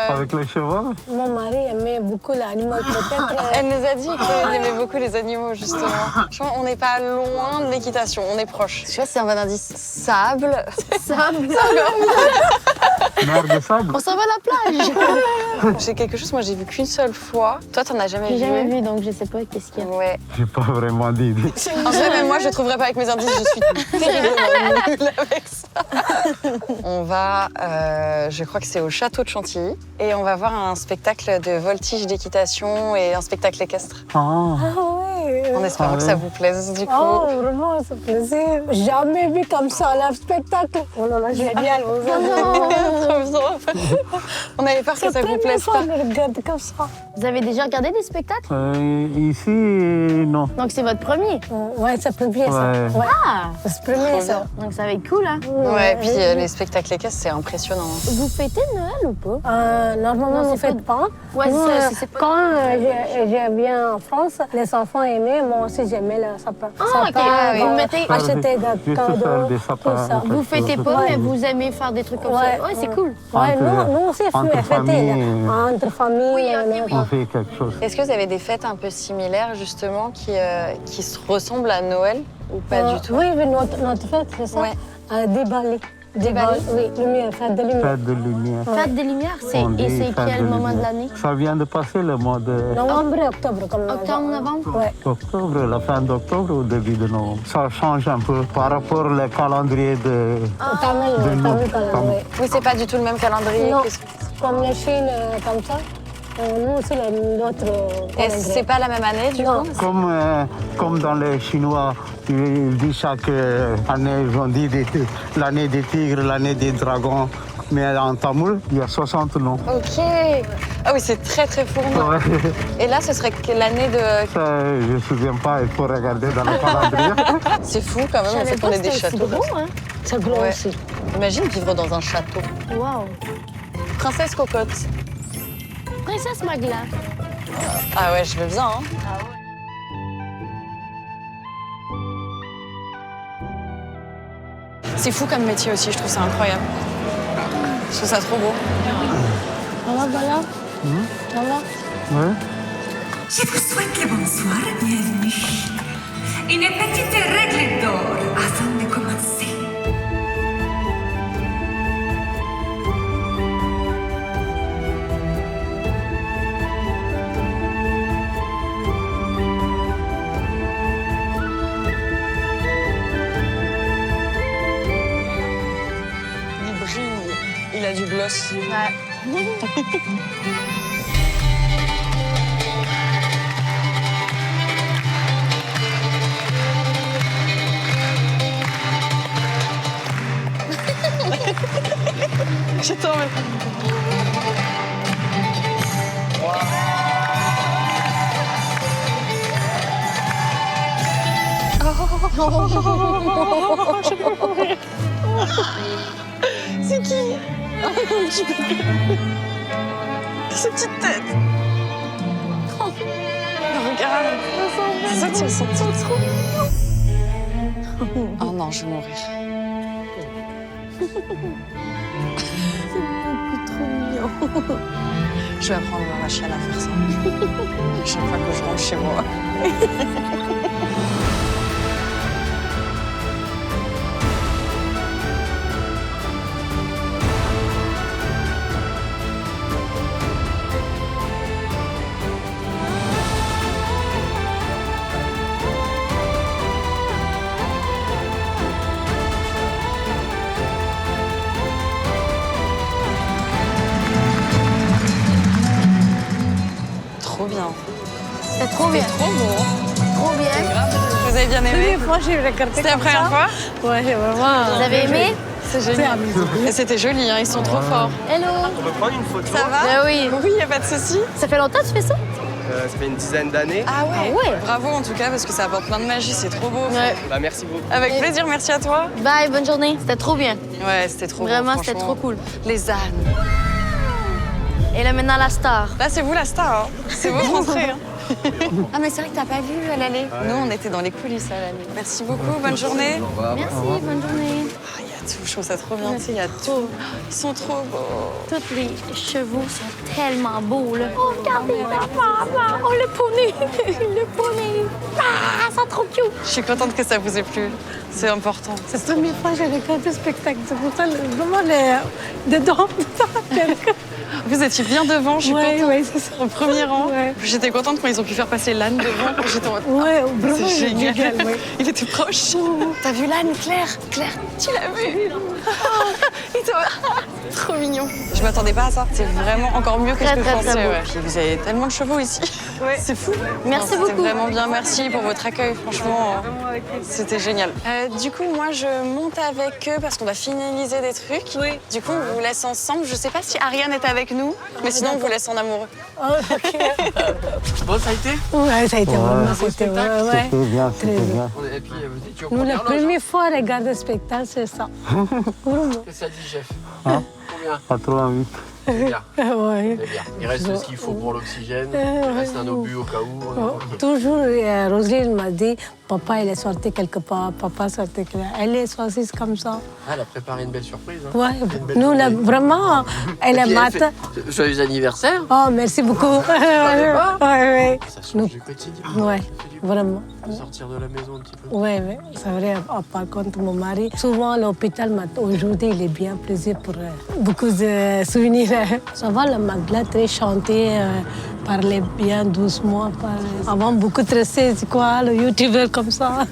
Avec les chevaux? Mon mari aimait beaucoup l'animal. Peut-être. Elle nous a dit qu'elle aimait beaucoup les animaux, justement. Franchement, on n'est pas loin de l'équitation, on est proche. Je sais pas si c'est un bon indice. Sable. Sable. Mer de sable? On s'en va à la plage. J'ai quelque chose, moi j'ai vu qu'une seule fois. Toi, t'en as jamais J'ai vu? jamais vu, donc je sais pas qu'est-ce qu'il y a. Ouais. J'ai pas vraiment d'idée. En vrai, même moi, je ne trouverai pas avec mes indices. Je suis terriblement nulle avec ça. On va, je crois que c'est au château de Chantilly. Et on va voir un spectacle de voltige d'équitation et un spectacle équestre. Ah, En espérant que ça vous plaise, du coup. Oh, vraiment, ça plaisir. Jamais vu comme ça, le spectacle. Oh là là, génial. Trop bien. On avait peur que ça vous plaise pas. Regarde comme ça. Vous avez déjà regardé des spectacles? ici, non. Donc c'est votre premier. Ouais, c'est premier ça. Ouais. Ouais. Ah! C'est premier ça. Donc ça va être cool, hein? Ouais, puis les spectacles équestres, c'est impressionnant. Vous fêtez Noël ou pas? Normalement, Non, on ne c'est fait pas. Ouais, Nous, c'est pas... Quand je viens en France, les enfants aimaient, moi aussi j'aimais le sapin. Ah, ok. Vous mettez... Acheter des Juste faire cadeaux, des tout sapins. ça. Vous fêtez pas, mais vous aimez faire des trucs comme ça. Ouais, c'est cool. Ouais, nous aussi, entre fêter, familles, là. Entre familles. Oui, ok, On fait quelque chose. Est-ce que vous avez des fêtes un peu similaires, justement, qui se ressemblent à Noël ou pas du tout? Oui, mais notre fête, c'est ça. Ouais. Diwali. Diwali? Oui, lumière, fête de lumière. Fête de lumière. Fête des Lumières, On dit et c'est fête quel de moment de lumière. l'année? Ça vient de passer le mois de Novembre et octobre. Comme Octobre, novembre? Ouais. octobre, la fin d'octobre ou début de novembre. Ça change un peu par rapport au calendrier de Tamil, nous. calendrier. Oui, c'est pas du tout le même calendrier. Non, que- comme la Chine, comme ça. Nous aussi, notre Et calendrier. c'est pas la même année, du Non. coup? Comme dans les Chinois, ils disent chaque année, ils ont dit l'année des tigres, l'année des dragons. Mais en tamoul, il y a 60 noms. Ok. Ah oui, c'est très très fourni. Ouais. Et là, ce serait que l'année de... Ça, je ne me souviens pas, il faut regarder dans le calendrier. C'est fou quand même, on fait qu'on ait des châteaux. C'est gros, hein? C'est gros Ouais. aussi. Imagine vivre dans un château. Wow. Princesse Cocotte. Princesse Magla. Ah ouais, je veux bien, hein. C'est fou comme métier aussi, je trouve ça incroyable. Je trouve ça trop beau. Voilà. Voilà. Ouais. Je vous souhaite le bonsoir, bienvenue. Une petite règle d'or avant de commencer. Il brille, il a du gloss. J'attends. C'est qui? Cette petite tête. Regarde. Les autres, ils sont trop mignons. Oh non, je vais mourir. C'est beaucoup trop mignon. Je vais apprendre à ma chienne à faire ça. Chaque fois que je rentre chez moi. Trop bien. C'est trop bien. Trop beau. Trop bien. Vous avez bien aimé? Moi, j'ai regardé. C'était la première fois? Ouais, vraiment. Vous avez aimé? C'est génial. Et c'était joli, hein, ils sont trop forts. Hello. On peut prendre une photo? Ça va? Ben oui. Oui, y a pas de souci. Ça fait longtemps que tu fais ça? Ça fait une dizaine d'années. Ah ouais. Ah ouais. Bravo en tout cas parce que ça apporte plein de magie, c'est trop beau. Ouais. Bah merci beaucoup. Avec plaisir, merci à toi. Bye, bonne journée. C'était trop bien. Ouais, c'était trop Vraiment, beau, c'était franchement. trop cool. Les ânes. Et là, maintenant, la star. Là, c'est vous la star. Hein. C'est votre entrée. Hein. Ah, mais c'est vrai que t'as pas vu à l'aller. Nous, on était dans les coulisses à l'aller. Merci beaucoup, bonne journée. Merci, bonne journée. Ah, il y a tout, je trouve ça trop bien. Il y a tout. Ils sont trop beaux. Tous les chevaux sont tellement beaux, là. Oh, regardez, maman. Oh, le poney. Le poney. Ah, c'est trop cute. Je suis contente que ça vous ait plu. C'est important. C'est la première fois que j'ai regardé le spectacle. C'est pour ça, vraiment, dedans. Vous étiez bien devant, je suis contente. Oui, c'est ça. Au premier rang. Ouais. J'étais contente quand ils ont pu faire passer l'âne devant. J'étais en mode, Ouais, vraiment, c'est génial. ouais. Il était proche. T'as vu l'âne, Claire? Claire, tu l'as vu? Il était trop mignon. Je m'attendais pas à ça. C'est vraiment encore mieux que ce que je Très, très, pensais. très beau. Ouais. Puis vous avez tellement de chevaux ici. C'est fou. Merci C'était beaucoup. vraiment bien. Merci pour votre accueil. Franchement, c'était génial. Du coup, moi, je monte avec eux parce qu'on doit finaliser des trucs. Oui. Du coup, on vous laisse ensemble. Je sais pas si Ariane est avec nous, mais sinon, on vous laisse en amoureux. Oh, ok. Bon, ça a été? Ouais, ça a été vraiment, c'était ouais. C'était bien, Très c'était bien. bien. Et puis, vous étiez au Nous, premier la loge, hein? première fois regarder le spectacle, c'est ça. Vraiment. Qu'est-ce que ça dit, chef? Hein? Combien? 88. C'est bien. Ouais. C'est bien. Il reste ce qu'il faut pour l'oxygène. Ouais. Il reste un obus au cas où. Ok. Toujours, Roselyne m'a dit, papa, il est sorti quelque part, papa sorti quelque part. Elle est sortie comme ça. Ah, elle a préparé une belle surprise. Hein. Ouais, Une belle nous, là, journée. vraiment, elle Et est puis, matin. fait joyeux anniversaire. Oh, merci beaucoup. pas Ouais, Ça change Nous- du quotidien. ouais, Ça fait du bien vraiment. de sortir de la maison un petit peu. Oui, c'est vrai. Par contre, mon mari, souvent à l'hôpital, aujourd'hui, il est bien plaisir pour beaucoup de souvenirs. Ça va, le Magla, très chanté, parlait bien doucement. Avant, beaucoup stressé, c'est quoi, le youtubeur comme ça.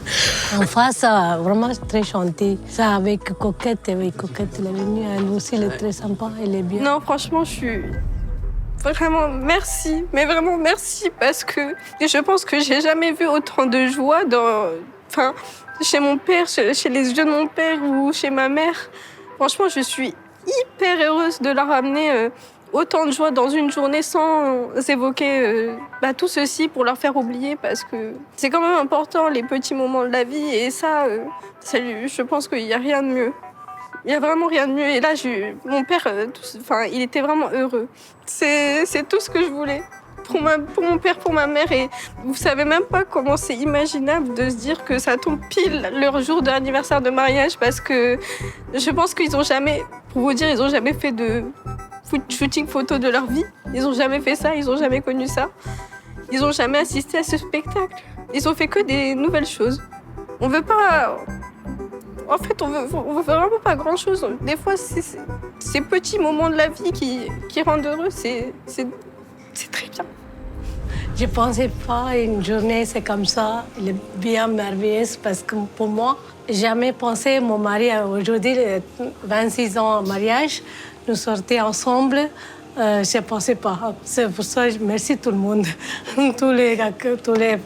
En face, vraiment très chanté. Ça, avec Coquette, elle est venue, elle aussi, elle est très sympa, elle est bien. Non, franchement, je suis vraiment merci, mais vraiment merci parce que je pense que j'ai jamais vu autant de joie chez mon père, chez les yeux de mon père ou chez ma mère. Franchement, je suis hyper heureuse de leur amener autant de joie dans une journée sans évoquer tout ceci pour leur faire oublier parce que c'est quand même important les petits moments de la vie et ça, je pense qu'il n'y a rien de mieux. Il n'y a vraiment rien de mieux. Et là, mon père, il était vraiment heureux. C'est tout ce que je voulais pour mon père, pour ma mère. Et vous savez même pas comment c'est imaginable de se dire que ça tombe pile leur jour d'anniversaire de mariage parce que je pense qu'ils n'ont jamais, pour vous dire, ils n'ont jamais fait de shooting photo de leur vie. Ils n'ont jamais fait ça, ils n'ont jamais connu ça. Ils n'ont jamais assisté à ce spectacle. Ils ont fait que des nouvelles choses. On veut pas... En fait, on veut vraiment pas grand-chose. Des fois, c'est ces petits moments de la vie qui rendent heureux, c'est très bien. Je pensais pas une journée c'est comme ça, elle est bien merveilleuse parce que pour moi, jamais pensé mon mari aujourd'hui 26 ans de mariage, nous sortions ensemble. Je ne pensais pas. C'est pour ça merci tout le monde, tous les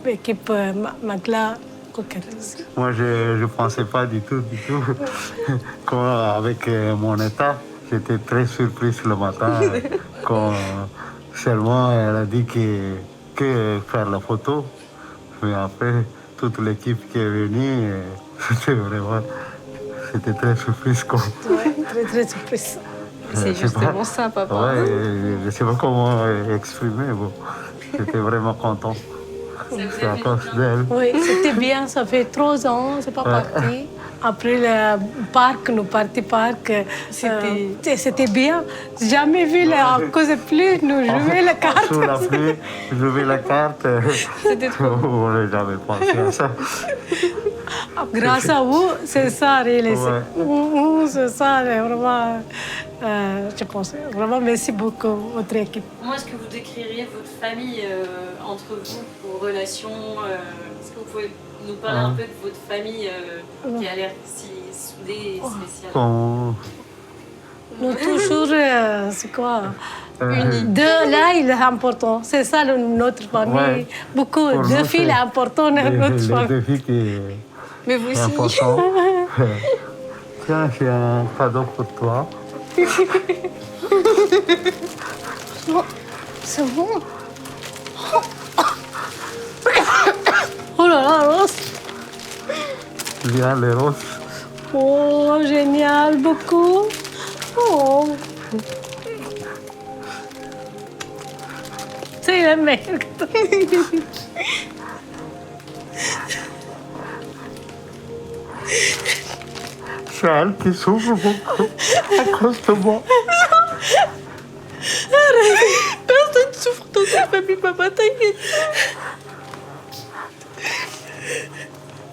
équipes Magla. Moi, je ne pensais pas du tout. Avec mon état, J'étais très surprise le matin quand seulement elle a dit que faire la photo. Mais après, toute l'équipe qui est venue, c'était très surprise. Quoi. Ouais, très surprise. C'est justement ça, papa. Ouais, je ne sais pas comment exprimer. Bon. J'étais vraiment content. C'est à cause d'elle. Oui, c'était bien, ça fait 3 ans, c'est pas parti. Après le parc, nous partis parc, c'était bien. Jamais vu, à cause de pluie, nous jouer la carte. Sous la pluie, jouer la carte. C'était trop. On n'a jamais pensé à ça. Grâce à vous, c'est ça, réalisé. Ouais. C'est ça, vraiment. Je pense. Vraiment, merci beaucoup, votre équipe. Comment est-ce que vous décririez votre famille entre vous, vos relations Est-ce que vous pouvez nous parler un peu de votre famille qui a l'air si soudée et spéciale Nous, toujours, c'est quoi là, il est important. C'est ça, notre famille. Ouais. Beaucoup de filles importantes dans notre famille. Les 2 filles qui Mais vous aussi. important. Tiens, j'ai un cadeau pour toi. C'est bon. Oh là là, rose. Viens, les roses. Oh, génial, beaucoup. Oh. C'est la meilleure. C'est elle qui souffre beaucoup à cause de moi. Personne souffre dans ta famille, papa, t'inquiète.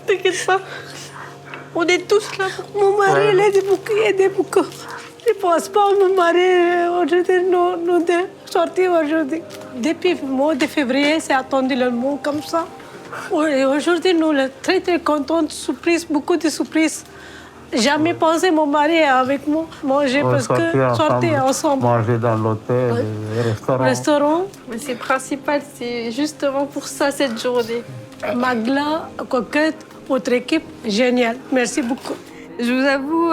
T'inquiète pas. On est tous là. Mon mari, il aide beaucoup. Je ne pense pas mon mari aujourd'hui, nous deux sortir aujourd'hui. Depuis le mois de février, c'est attendu le mot comme ça. Et aujourd'hui, nous sommes très, très contents, surprise, beaucoup de surprises. Jamais pensé mon mari avec moi manger parce que sortir ensemble. Manger dans l'hôtel, restaurant. Mais c'est principal, c'est justement pour ça cette journée. Magla, Coquette, votre équipe, génial. Merci beaucoup. Je vous avoue,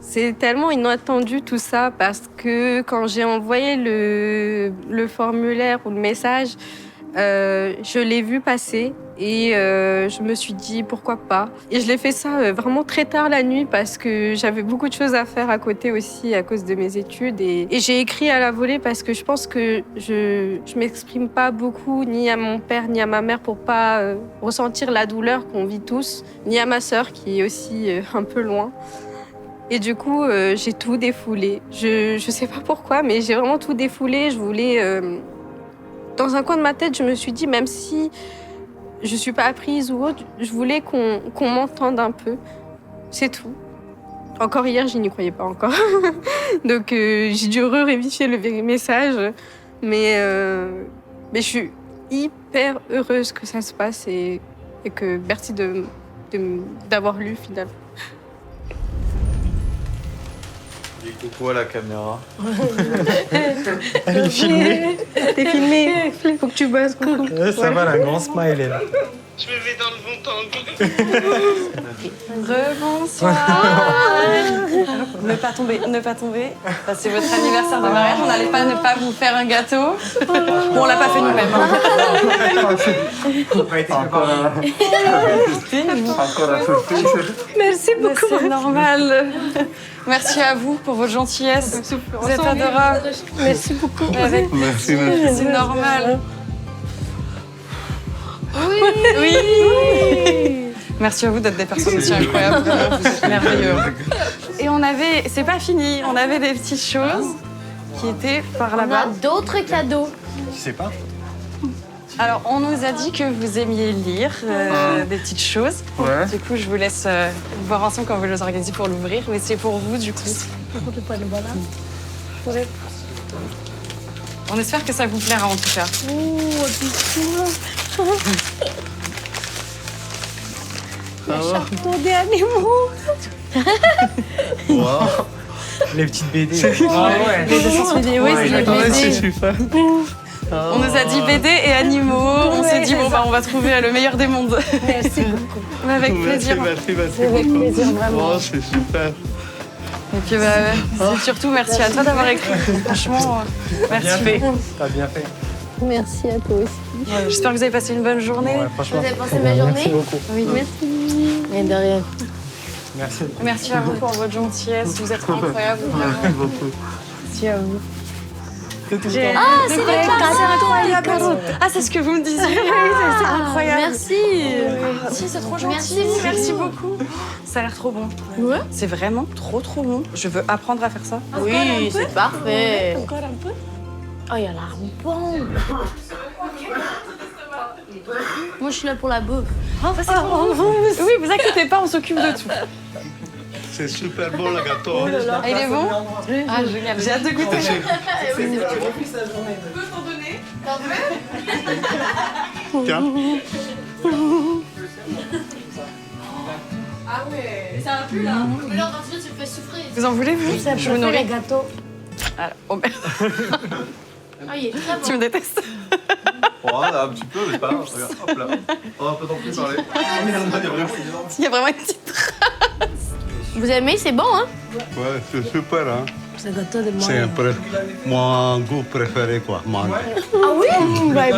c'est tellement inattendu tout ça parce que quand j'ai envoyé le formulaire ou le message, je l'ai vu passer et je me suis dit pourquoi pas. Et je l'ai fait ça vraiment très tard la nuit parce que j'avais beaucoup de choses à faire à côté aussi à cause de mes études. Et j'ai écrit à la volée parce que je pense que je m'exprime pas beaucoup ni à mon père ni à ma mère pour pas ressentir la douleur qu'on vit tous, ni à ma sœur qui est aussi un peu loin. Et du coup, j'ai tout défoulé. Je sais pas pourquoi, mais j'ai vraiment tout défoulé. Je voulais... Dans un coin de ma tête, je me suis dit, même si je suis pas apprise ou autre, je voulais qu'on m'entende un peu. C'est tout. Encore hier, je n'y croyais pas encore. Donc, j'ai dû réviser le message. Mais je suis hyper heureuse que ça se passe et que merci d'avoir lu finalement. Coucou à la caméra. Elle est filmée. T'es filmée. Faut que tu bosses. Ouais, ça va, la grande smile est là. Je me mets dans le bon tango. Rebonsoir. Ne pas tomber. C'est votre anniversaire de mariage. On n'allait pas ne pas vous faire un gâteau. Bon, on l'a pas fait nous-mêmes. Encore la surprise. Merci beaucoup. C'est normal. Merci à vous pour votre gentillesse. Vous êtes adorables. Merci beaucoup. Merci. C'est normal. Oui. Merci à vous d'être des personnes aussi incroyables. Vous êtes merveilleux. Et c'est pas fini, on avait des petites choses qui étaient par là-bas. On a d'autres cadeaux. Tu sais pas? Alors, on nous a dit que vous aimiez lire des petites choses. Ouais. Du coup, je vous laisse voir ensemble quand vous les organisez pour l'ouvrir. Mais c'est pour vous, du coup. On espère que ça vous plaira, en tout cas. Château des animaux. Wow. Les petites BD. Ah ouais. Les dessins BD, oui, c'est les BD. Je suis fan. On nous a dit BD et animaux. On s'est dit, bon, on va trouver le meilleur des mondes. Merci beaucoup. Avec plaisir. Merci Avec plaisir, vraiment. Oh, c'est super. Et puis c'est surtout merci à toi d'avoir écrit. Franchement, merci. Bien fait. T'as bien fait. Merci à toi aussi. Ouais, j'espère que vous avez passé une bonne journée. Ouais, franchement. Vous avez passé ma journée? Merci beaucoup. Oui, Merci. Mais de rien. Merci. merci à vous pour votre gentillesse. Vous êtes incroyables. Merci beaucoup. Merci à vous. Ah, c'est les incroyable. Ah, c'est ce que vous me disiez. Oui, c'est incroyable. Merci. Si, c'est trop gentil. Merci beaucoup. Ça a l'air trop bon. Ouais. C'est vraiment trop bon. Je veux apprendre à faire ça. Oui, c'est parfait. Encore un peu. Oh, il a l'air bon. Moi, je suis là pour la bouffe. Oui, vous inquiétez pas, on s'occupe de tout. C'est super bon le gâteau. Ah, il est bon? Ah, génial. J'ai hâte de goûter. Tiens. Ah ouais. Ça va plus là. Mais là, tu me fais souffrir. Vous en voulez, vous? Je vous nourris. Les gâteaux. Alors, oh merde. Ah, il est très Tu bon. me détestes? Voilà, un petit peu, mais c'est pas grave. Regarde, hop là. On va pas non plus parler. Il y a vraiment une petite trace. Vous aimez? C'est bon, hein? Ouais, c'est super, hein. Ce gâteau de C'est un peu mon goût préféré, quoi, mangue. Ah oui?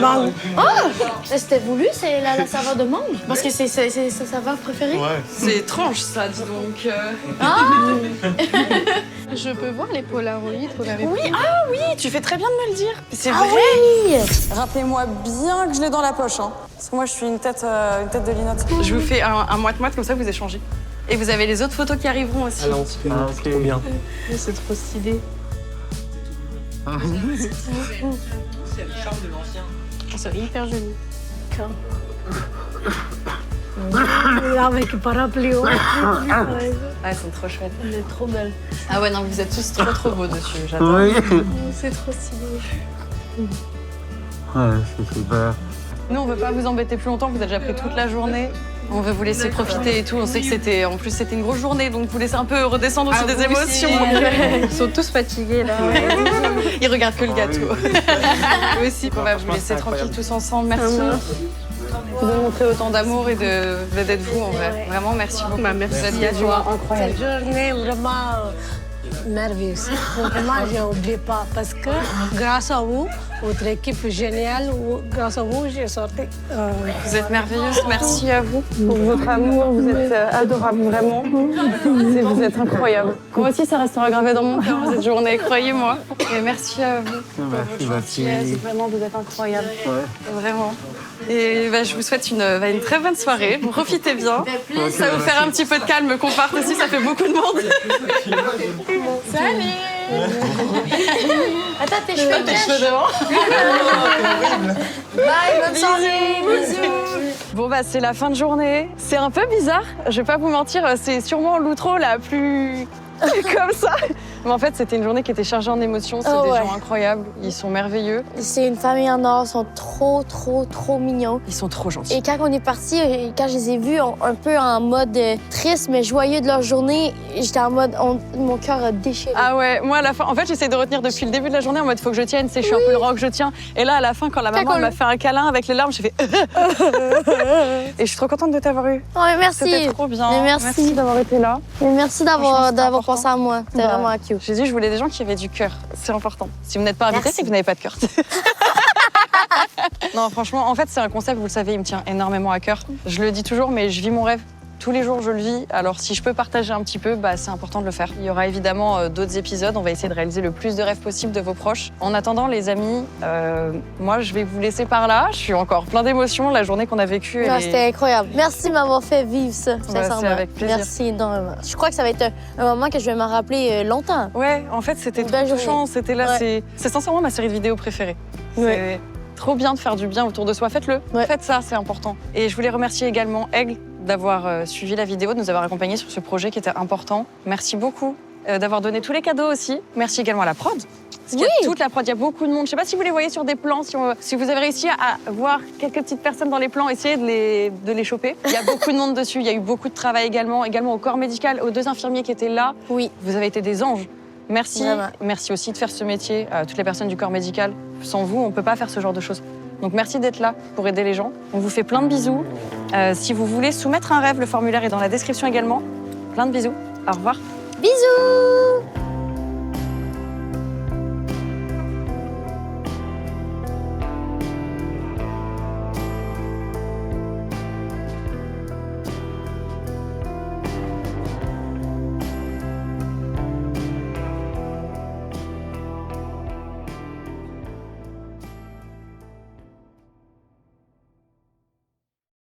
mangue. Ah! C'était voulu, c'est la saveur de mangue? Parce que c'est sa saveur préférée? Ouais. C'est étrange, ça, dis donc. Ah! Je peux voir les Polaroids pour la Oui, oui, tu fais très bien de me le dire. C'est Ah vrai. oui! Rappelez-moi bien que je l'ai dans la poche, hein. Parce que moi, je suis une tête de linotte. Je vous fais un moite-moite, comme ça, vous échangez. Et vous avez les autres photos qui arriveront aussi. Ah non, c'est trop bien. C'est trop stylé. C'est le charme de l'ancien. C'est hyper joli. Avec parapluie. Ah, elles sont trop chouettes. Elle est trop belle. Ah ouais, non, vous êtes tous trop beaux dessus. J'adore. Oui. C'est trop stylé. Ouais, c'est super. Nous, on veut pas vous embêter plus longtemps. Vous avez déjà pris toute la journée. On veut vous laisser profiter et tout. On sait que c'était une grosse journée, donc vous laissez un peu redescendre aussi des émotions. Ils sont tous fatigués là. Ils regardent que le gâteau. Vous aussi, on va vous laisser tranquille tous ensemble. Merci. Vous nous montrer autant d'amour et d'être vous en vrai. Vraiment, merci beaucoup. Merci. Vous êtes des joie incroyable. Cette journée vraiment merveilleuse. Vraiment, je n'oublie pas parce que grâce à vous, votre équipe géniale, grâce à vous, j'ai sorti. Vous êtes merveilleuse. Merci à vous pour votre amour. Vous êtes adorables, vraiment. Vous êtes incroyables. Moi aussi, ça restera gravé dans mon cœur cette journée, croyez-moi. Et merci à vous pour votre gentillesse. Vraiment, vous êtes incroyables. Vraiment. Et je vous souhaite une très bonne soirée. Profitez bien. Ça va vous faire un petit peu de calme qu'on parte aussi, ça fait beaucoup de monde. Salut! Attends, tes cheveux devant. Bye, bonne soirée, bisous! Bon c'est la fin de journée. C'est un peu bizarre, je vais pas vous mentir, c'est sûrement l'outro la plus comme ça. Mais en fait, c'était une journée qui était chargée en émotions. C'est des gens incroyables, ils sont merveilleux. C'est une famille en or, ils sont trop mignons. Ils sont trop gentils. Et quand on est partis, quand je les ai vus un peu en mode triste mais joyeux de leur journée, j'étais en mode, mon cœur a déchiré. Ah ouais, moi à la fin, en fait, j'essaie de retenir depuis le début de la journée en mode faut que je tienne, je suis un peu le rock, je tiens. Et là, à la fin, quand la maman m'a fait un câlin avec les larmes, j'ai fait et je suis trop contente de t'avoir eu. Oh, merci. C'était trop bien. Mais merci d'avoir été là. Mais merci d'avoir pensé à moi. C'était vraiment cute. J'ai dit, je voulais des gens qui avaient du cœur. C'est important. Si vous n'êtes pas invité, c'est que vous n'avez pas de cœur. Non, franchement, en fait, c'est un concept, vous le savez, il me tient énormément à cœur. Je le dis toujours, mais je vis mon rêve. Tous les jours, je le vis. Alors, si je peux partager un petit peu, c'est important de le faire. Il y aura évidemment d'autres épisodes. On va essayer de réaliser le plus de rêves possible de vos proches. En attendant, les amis, moi, je vais vous laisser par là. Je suis encore plein d'émotions. La journée qu'on a vécue, C'était incroyable. Merci de m'avoir fait vivre ça, sincèrement. C'est avec plaisir. Merci énormément. Je crois que ça va être un moment que je vais m'en rappeler longtemps. Ouais, en fait, c'était trop touchant. C'était là, c'est sincèrement ma série de vidéos préférée. C'est trop bien de faire du bien autour de soi. Faites-le. Faites ça, c'est important. Et je voulais remercier également Aigle d'avoir suivi la vidéo, de nous avoir accompagnés sur ce projet qui était important. Merci beaucoup d'avoir donné tous les cadeaux aussi. Merci également à la prod. Parce qu'il y a toute la prod, il y a beaucoup de monde. Je sais pas si vous les voyez sur des plans, si vous avez réussi à voir quelques petites personnes dans les plans, essayez de les choper. Il y a beaucoup de monde dessus, il y a eu beaucoup de travail également au corps médical, aux 2 infirmiers qui étaient là. Oui. Vous avez été des anges. Merci. Vraiment. Merci aussi de faire ce métier à toutes les personnes du corps médical. Sans vous, on ne peut pas faire ce genre de choses. Donc merci d'être là pour aider les gens. On vous fait plein de bisous. Si vous voulez soumettre un rêve, le formulaire est dans la description également. Plein de bisous. Au revoir.